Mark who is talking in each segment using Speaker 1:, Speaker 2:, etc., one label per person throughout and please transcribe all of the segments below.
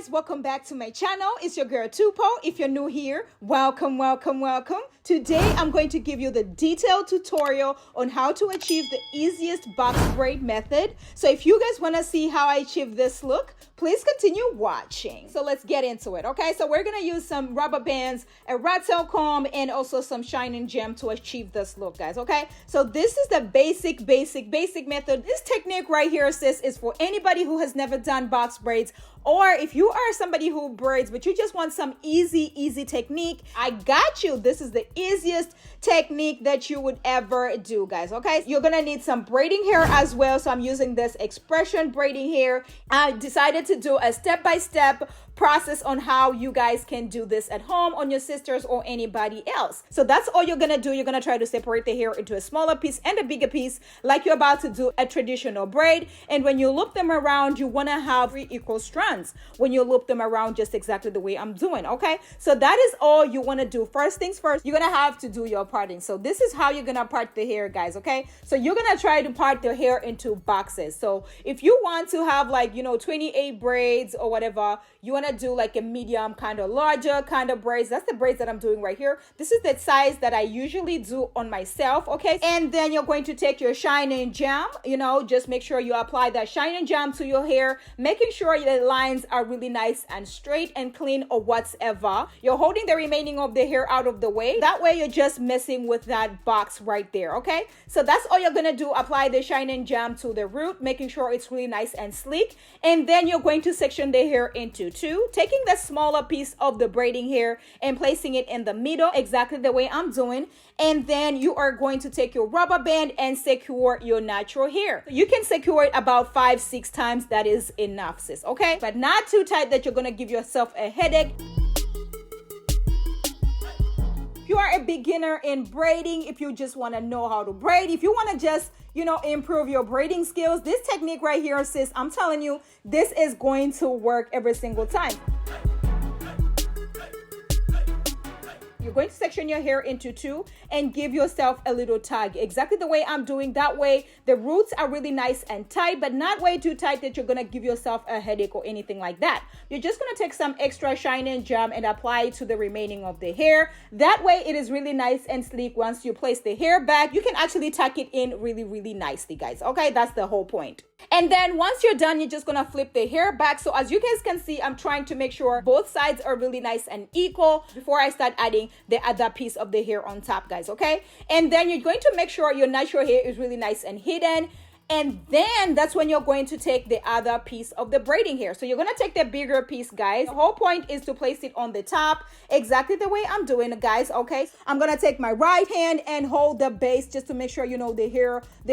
Speaker 1: guys, welcome back to my channel. It's your girl Tupo. If you're new here, welcome, welcome, welcome. Today I'm going to give you the detailed tutorial on how to achieve the easiest box braid method. So if you guys want to see how I achieve this look, please continue watching. So let's get into it. Okay, so we're gonna use some rubber bands, a rat tail comb, and also some shining gem to achieve this look, guys. Okay, so this is the basic method. This technique right here, sis, is for anybody who has never done box braids, or if you are somebody who braids but you just want some easy technique, I got you. This is the easiest technique that you would ever do, guys. Okay, you're gonna need some braiding hair as well, so I'm using this X-Pression braiding hair. I decided to do a step-by-step process on how you guys can do this at home on your sisters or anybody else. So that's all you're gonna do. You're gonna try to separate the hair into a smaller piece and a bigger piece like you're about to do a traditional braid. And when you loop them around, you wanna have 3 equal strands when you loop them around, just exactly the way I'm doing. Okay, so that is all you wanna do. First things first, you're gonna have to do your parting. So this is how you're gonna part the hair, guys. Okay, so you're gonna try to part the hair into boxes. So if you want to have, like, 28 braids or whatever, you want to do like a medium kind of larger kind of braids. That's the braids that I'm doing right here. This is the size that I usually do on myself. Okay, and then you're going to take your shining gem, just make sure you apply that shining gem to your hair, making sure the lines are really nice and straight and clean or whatever. You're holding the remaining of the hair out of the way. That way you're just messing with that box right there. Okay, so that's all you're gonna do. Apply the shining gem to the root, making sure it's really nice and sleek. And then you're going to section the hair into 2, taking the smaller piece of the braiding hair and placing it in the middle exactly the way I'm doing. And then you are going to take your rubber band and secure your natural hair. You can secure it about 5-6 times. That is enough, sis. Okay, but not too tight that you're gonna give yourself a headache. If you are a beginner in braiding, if you just want to know how to braid, if you want to just improve your braiding skills, this technique right here, sis, I'm telling you, this is going to work every single time. You're going to section your hair into 2 and give yourself a little tug, exactly the way I'm doing. That way the roots are really nice and tight, but not way too tight that you're going to give yourself a headache or anything like that. You're just going to take some extra shining gem and apply it to the remaining of the hair. That way it is really nice and sleek. Once you place the hair back, you can actually tuck it in really nicely, guys. Okay, that's the whole point. And then once you're done, you're just gonna flip the hair back. So as you guys can see, I'm trying to make sure both sides are really nice and equal before I start adding the other piece of the hair on top, guys. Okay, and then you're going to make sure your natural hair is really nice and hidden. And then that's when you're going to take the other piece of the braiding hair. So you're going to take the bigger piece, guys. The whole point is to place it on the top exactly the way I'm doing it, guys. Okay, I'm going to take my right hand and hold the base just to make sure the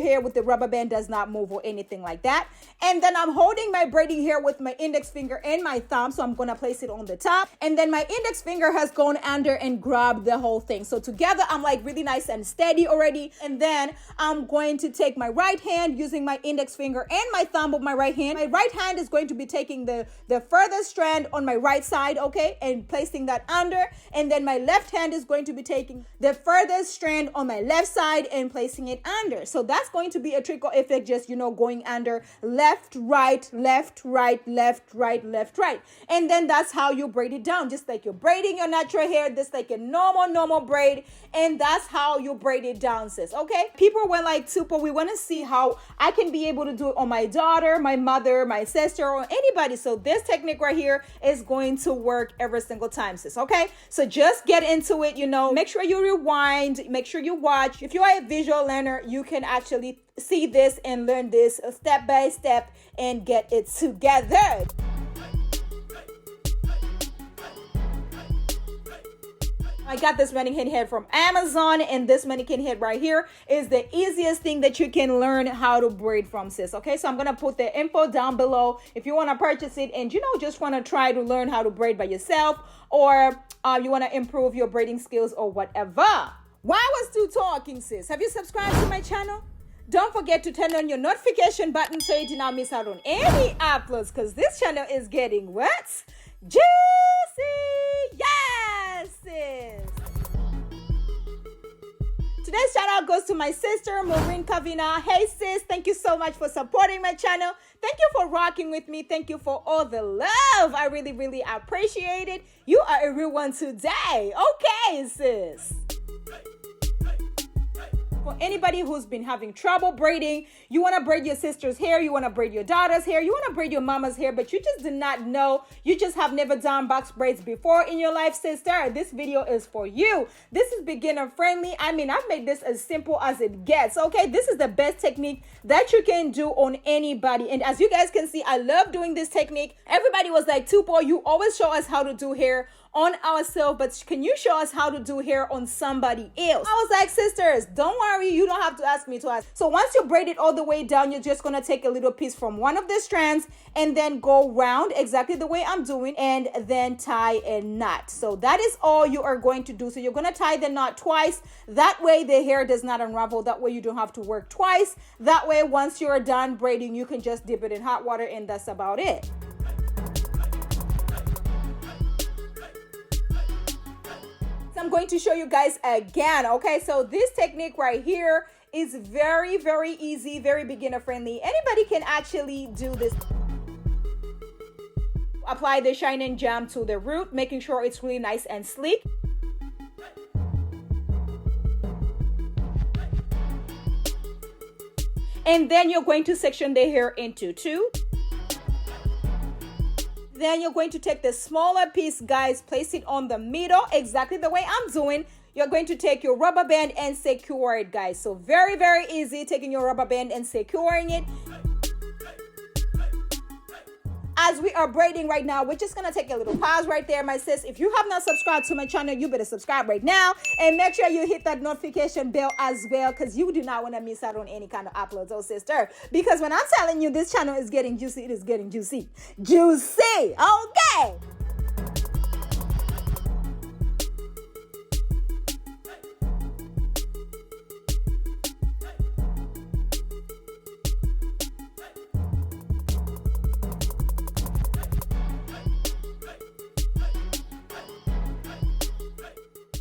Speaker 1: hair with the rubber band does not move or anything like that. And then I'm holding my braiding hair with my index finger and my thumb, so I'm going to place it on the top. And then my index finger has gone under and grabbed the whole thing. So together I'm like really nice and steady already. And then I'm going to take my right hand using my index finger and my thumb of my right hand. My right hand is going to be taking the furthest strand on my right side, okay, and placing that under. And then my left hand is going to be taking the furthest strand on my left side and placing it under. So that's going to be a trickle effect, just going under, left, right, left, right, left, right, left, right. And then that's how you braid it down, just like you're braiding your natural hair, just like a normal braid. And that's how you braid it down, sis. Okay, people were like, Tupo, we want to see how I can be able to do it on my daughter, my mother, my sister, or anybody. So this technique right here is going to work every single time, sis. Okay, so just get into it. Make sure you rewind, make sure you watch. If you are a visual learner, you can actually see this and learn this step by step and get it together. I got this mannequin head from Amazon, and this mannequin head right here is the easiest thing that you can learn how to braid from, sis. Okay, so I'm gonna put the info down below if you want to purchase it and just want to try to learn how to braid by yourself, or you want to improve your braiding skills or whatever. Why was too talking, sis? Have you subscribed to my channel? Don't forget to turn on your notification button so you do not miss out on any uploads, because this channel is getting what? Juicy! Yes, sis! Today's shout out goes to my sister, Maureen Kavina. Hey sis, thank you so much for supporting my channel. Thank you for rocking with me. Thank you for all the love. I really, really appreciate it. You are a real one today. Okay, sis. For anybody who's been having trouble braiding, you want to braid your sister's hair, you want to braid your daughter's hair, you want to braid your mama's hair, but you just did not know, you just have never done box braids before in your life, sister, this video is for you. This is beginner friendly. I mean, I've made this as simple as it gets, okay? This is the best technique that you can do on anybody. And as you guys can see, I love doing this technique. Everybody was like, Tupo, you always show us how to do hair on ourselves, but can you show us how to do hair on somebody else? I was like, sisters, don't worry, you don't have to ask me twice. So once you braid it all the way down, you're just gonna take a little piece from one of the strands and then go round exactly the way I'm doing and then tie a knot. So that is all you are going to do. So you're gonna tie the knot twice. That way the hair does not unravel. That way you don't have to work twice. That way once you're done braiding, you can just dip it in hot water and that's about it. I'm going to show you guys again, okay? So this technique right here is very, very easy, very beginner friendly. Anybody can actually do this. Apply the shine and jam to the root, making sure it's really nice and sleek. And then you're going to section the hair into two. Then you're going to take the smaller piece, guys, place it on the middle, exactly the way I'm doing. You're going to take your rubber band and secure it, guys. So very, very easy, taking your rubber band and securing it. As we are braiding right now, we're just gonna take a little pause right there, my sis. If you have not subscribed to my channel, you better subscribe right now and make sure you hit that notification bell as well, because you do not want to miss out on any kind of uploads, oh sister. Because when I'm telling you this channel is getting juicy, it is getting juicy. Juicy, okay.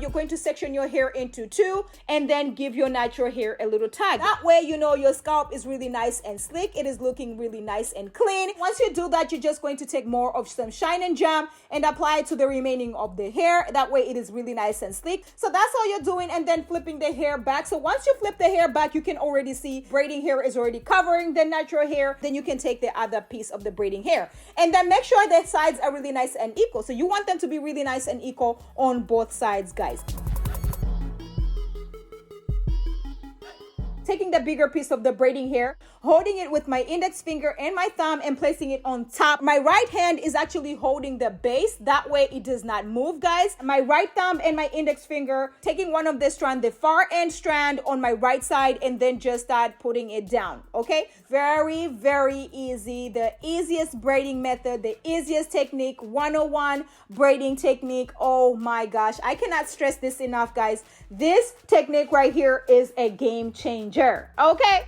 Speaker 1: You're going to section your hair into two and then give your natural hair a little tug. That way, you know, your scalp is really nice and slick. It is looking really nice and clean. Once you do that, you're just going to take more of some shine and jam and apply it to the remaining of the hair. That way it is really nice and sleek. So that's all you're doing, and then flipping the hair back. So once you flip the hair back, you can already see braiding hair is already covering the natural hair. Then you can take the other piece of the braiding hair and then make sure the sides are really nice and equal. So you want them to be really nice and equal on both sides, guys. Taking the bigger piece of the braiding hair, holding it with my index finger and my thumb and placing it on top. My right hand is actually holding the base. That way it does not move, guys. My right thumb and my index finger, taking one of the strand, the far end strand on my right side, and then just start putting it down, okay? Very, very easy. The easiest braiding method, the easiest technique, 101 braiding technique. Oh my gosh, I cannot stress this enough, guys. This technique right here is a game changer, okay?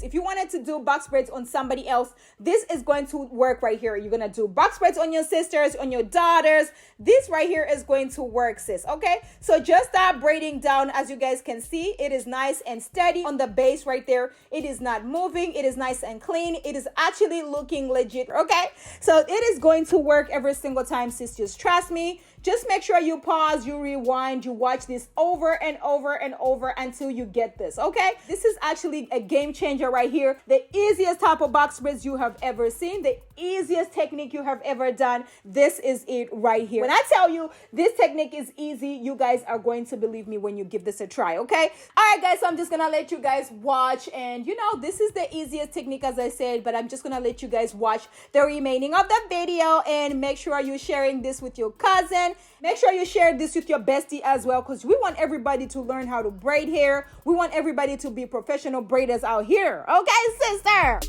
Speaker 1: If you wanted to do box braids on somebody else, this is going to work right here. You're gonna do box braids on your sisters, on your daughters. This right here is going to work, sis, okay? So just start braiding down. As you guys can see, it is nice and steady on the base right there. It is not moving. It is nice and clean. It is actually looking legit, okay? So it is going to work every single time, sis. Just trust me. Just make sure you pause, you rewind, you watch this over and over and over until you get this, okay? This is actually a game changer right here. The easiest type of box braids you have ever seen, the easiest technique you have ever done. This is it right here. When I tell you this technique is easy, you guys are going to believe me when you give this a try, okay? All right, guys, so I'm just gonna let you guys watch, and you know, this is the easiest technique, as I said, but I'm just gonna let you guys watch the remaining of the video, and make sure you're sharing this with your cousin. Make sure you share this with your bestie as well, because we want everybody to learn how to braid hair. We want everybody to be professional braiders out here. Okay, sister?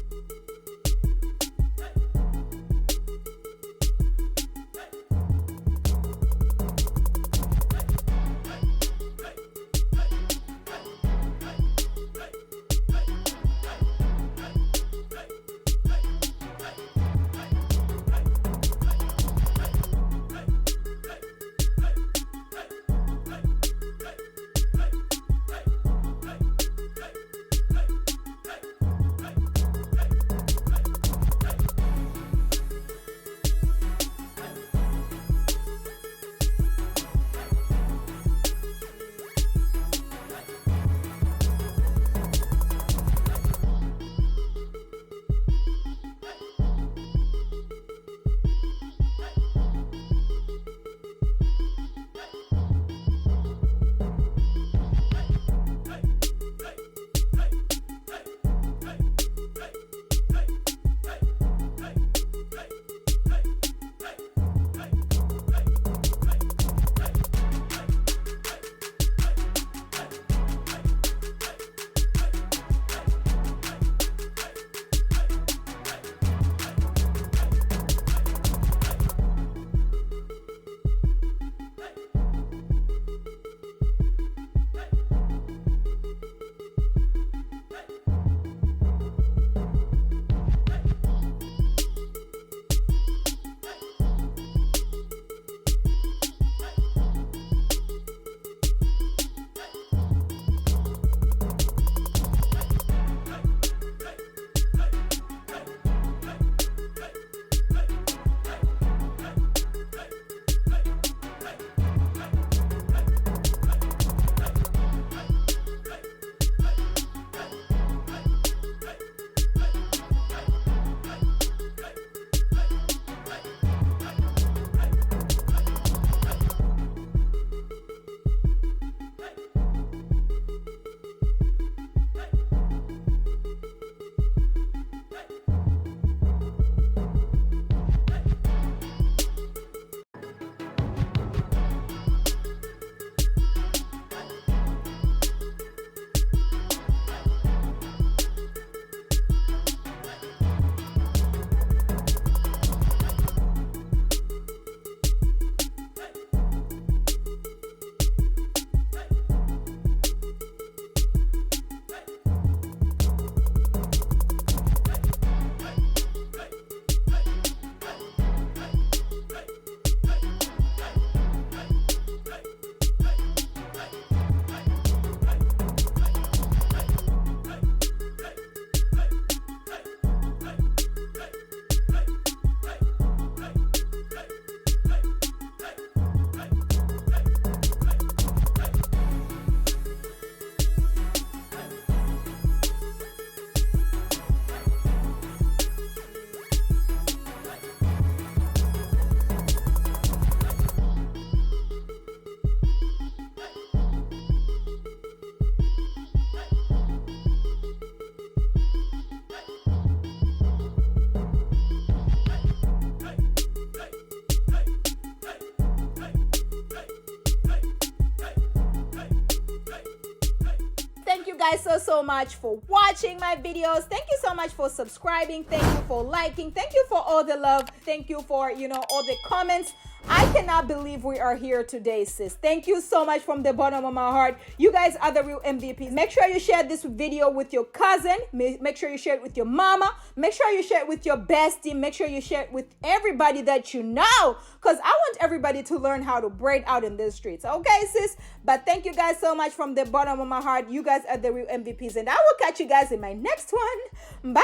Speaker 1: guys so much for watching my videos. Thank you so much for subscribing. Thank you for liking. Thank you for all the love. Thank you for, all the comments. I cannot believe we are here today, sis. Thank you so much from the bottom of my heart. You guys are the real MVPs. Make sure you share this video with your cousin. Make sure you share it with your mama. Make sure you share it with your bestie. Make sure you share it with everybody that you know, because I want everybody to learn how to braid out in the streets. Okay, sis? But thank you guys so much from the bottom of my heart. You guys are the real MVPs, and I will catch you guys in my next one. Bye!